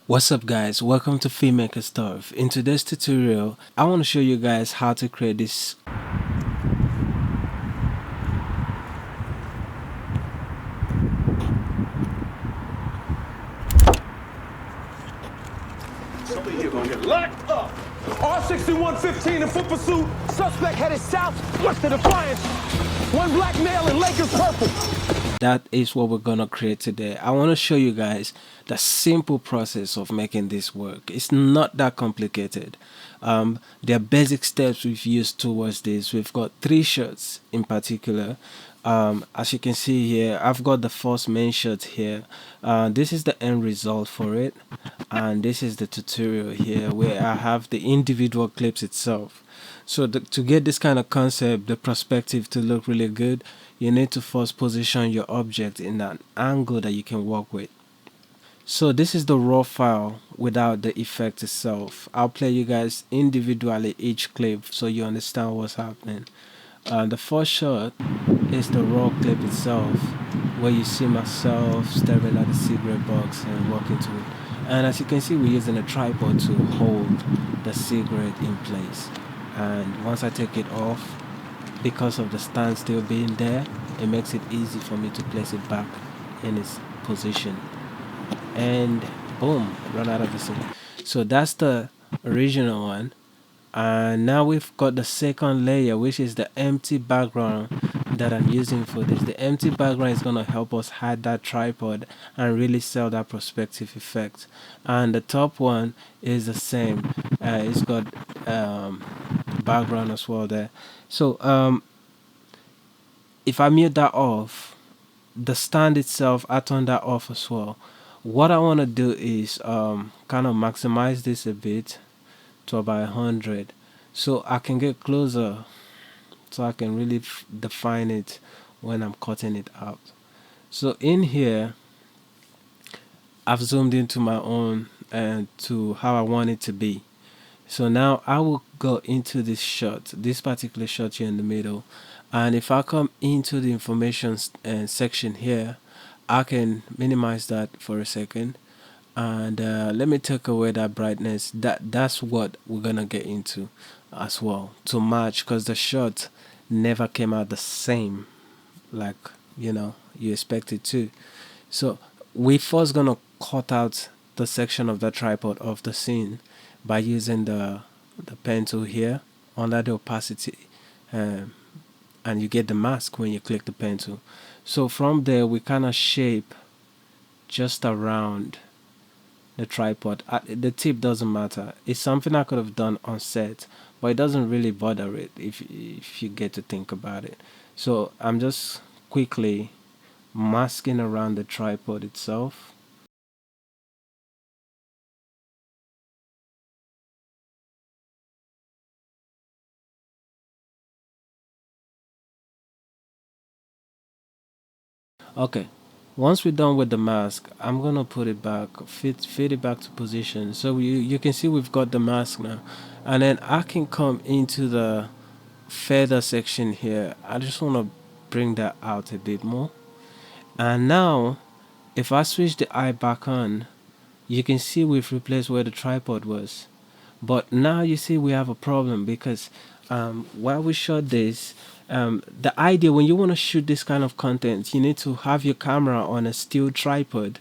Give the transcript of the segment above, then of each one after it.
What's up guys, welcome to Filmmaker Stuff. In today's tutorial, I want to show you guys how to create this. Somebody here gonna get locked up. R6115 in foot pursuit. Suspect headed south, west of Defiance. One black male in Lakers purple. That is what we're gonna create today. I want to show you guys the simple process of making this work. It's not that complicated. There are basic steps we've used towards this. We've got three shots in particular. As you can see here, I've got the first main shot here. This is the end result for it, and this is the tutorial here where I have the individual clips itself. So to get this kind of concept, the perspective to look really good, you need to first position your object in an angle that you can work with. So this is the raw file without the effect itself. I'll play you guys individually each clip so you understand what's happening. The first shot is the raw clip itself, where you see myself staring at the cigarette box and walking to it. And as you can see, we're using a tripod to hold the cigarette in place. And once I take it off, because of the stand still being there, it makes it easy for me to place it back in its position. And boom, run out of the scene. So that's the original one. And now we've got the second layer, which is the empty background that I'm using for this. The empty background is going to help us hide that tripod and really sell that perspective effect. And the top one is the same. It's got background as well there. So if I mute that off, the stand itself, I turn that off as well. What I want to do is kind of maximize this a bit to about 100, so I can get closer, so I can really define it when I'm cutting it out. So in here, I've zoomed into my own and to how I want it to be. So now I will go into this shot, this particular shot here in the middle, and if I come into the information section here, I can minimize that for a second, and let me take away that brightness. That's what we're gonna get into as well to match, because the shot never came out the same like you expect it to. So we first gonna cut out the section of the tripod of the scene by using the pen tool here under the opacity, um, and you get the mask when you click the pen tool. So from there we kind of shape just around the tripod. The tip doesn't matter. It's something I could have done on set, but it doesn't really bother it if you get to think about it. So I'm just quickly masking around the tripod itself. Okay, once we're done with the mask, I'm gonna put it back, fit it back to position. So you can see we've got the mask now, and then I can come into the feather section here. I just want to bring that out a bit more. And now if I switch the eye back on, you can see we've replaced where the tripod was. But now you see we have a problem, because while we shot this, the idea when you want to shoot this kind of content, you need to have your camera on a still tripod,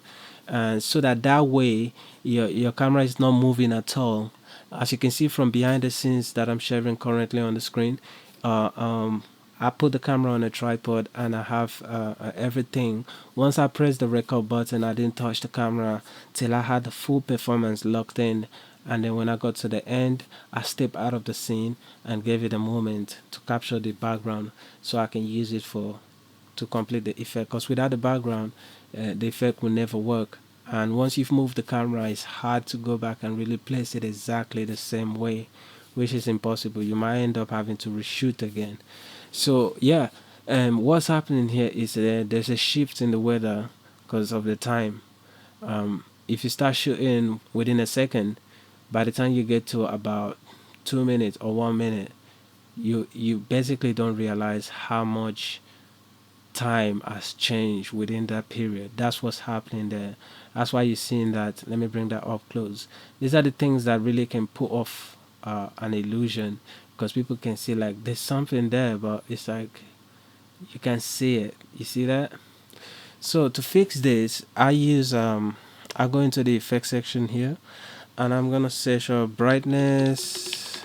so that way your camera is not moving at all. As you can see from behind the scenes that I'm sharing currently on the screen, uh, um, I put the camera on a tripod and I have everything. Once I pressed the record button, I didn't touch the camera till I had the full performance locked in. And then when I got to the end, I stepped out of the scene and gave it a moment to capture the background so I can use it to complete the effect. Because without the background, the effect will never work. And once you've moved the camera, it's hard to go back and really place it exactly the same way, which is impossible. You might end up having to reshoot again. So yeah, what's happening here is there's a shift in the weather because of the time. If you start shooting within a second, by the time you get to about 2 minutes or 1 minute, you basically don't realize how much time has changed within that period. That's what's happening there. That's why you're seeing that. Let me bring that up close. These are the things that really can put off an illusion, because people can see like there's something there, but it's like you can see it. You see that? So to fix this, I go into the effect section here, and I'm gonna search brightness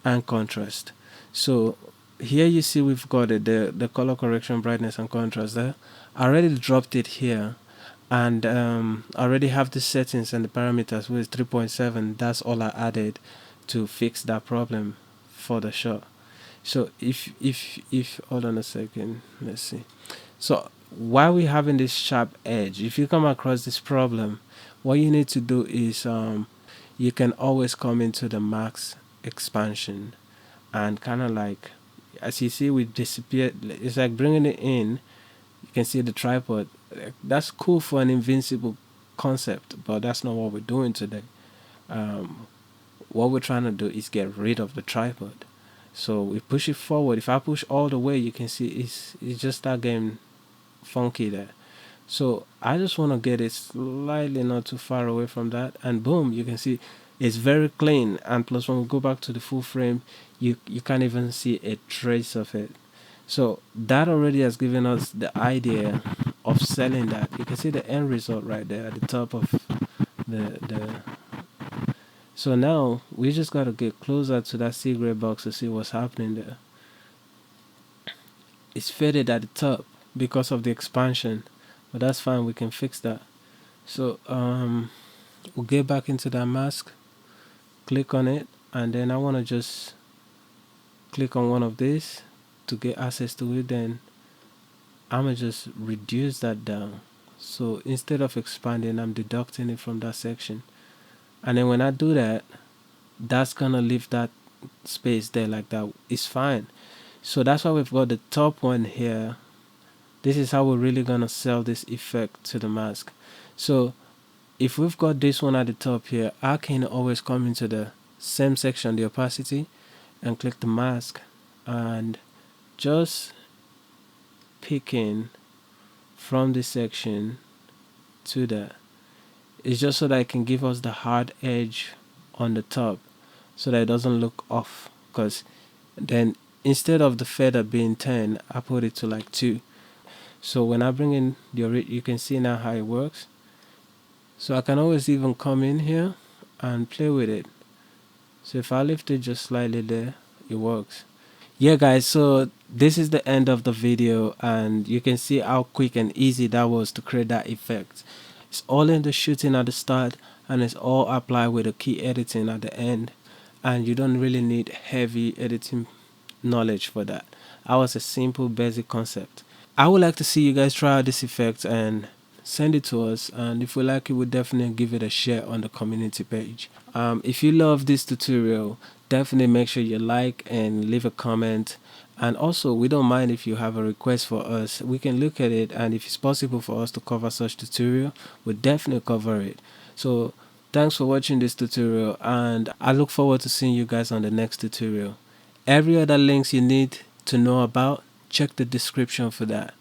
and contrast. So here you see we've got it, the color correction, brightness and contrast there. I already dropped it here, and I already have the settings and the parameters with 3.7. That's all I added to fix that problem for the shot. So if hold on a second, let's see. So while we're having this sharp edge, if you come across this problem, what you need to do is you can always come into the max expansion, and kind of like, as you see, we disappear. It's like bringing it in. You can see the tripod. That's cool for an invincible concept, but that's not what we're doing today. um, what we're trying to do is get rid of the tripod. So we push it forward. If I push all the way, you can see it's just start getting funky there. So I just want to get it slightly not too far away from that, and boom, you can see it's very clean. And plus, when we go back to the full frame, you can't even see a trace of it. So that already has given us the idea of selling that. You can see the end result right there at the top of the. So now we just got to get closer to that C gray box to see what's happening there. It's faded at the top because of the expansion, but that's fine. We can fix that. So we'll get back into that mask, click on it, and then I want to just click on one of these to get access to it. Then I'm gonna just reduce that down. So instead of expanding, I'm deducting it from that section. And then when I do that, that's gonna leave that space there like that. It's fine. So that's why we've got the top one here. This is how we're really gonna sell this effect to the mask. So if we've got this one at the top here, I can always come into the same section, the opacity, and click the mask, and just picking from this section to that. It's just so that it can give us the hard edge on the top, so that it doesn't look off. Because then instead of the feather being 10, I put it to like 2. So when I bring in you can see now how it works. So I can always even come in here and play with it. So if I lift it just slightly there, it works. Yeah guys, so this is the end of the video, and you can see how quick and easy that was to create that effect. It's all in the shooting at the start, and it's all applied with the key editing at the end, and you don't really need heavy editing knowledge for that. That was a simple basic concept. I would like to see you guys try out this effect and send it to us, and if we like it, we'll definitely give it a share on the community page. If you love this tutorial, definitely make sure you like and leave a comment. And also, we don't mind if you have a request for us. We can look at it, and if it's possible for us to cover such tutorial, we'll definitely cover it. So thanks for watching this tutorial, and I look forward to seeing you guys on the next tutorial. Every other links you need to know about, check the description for that.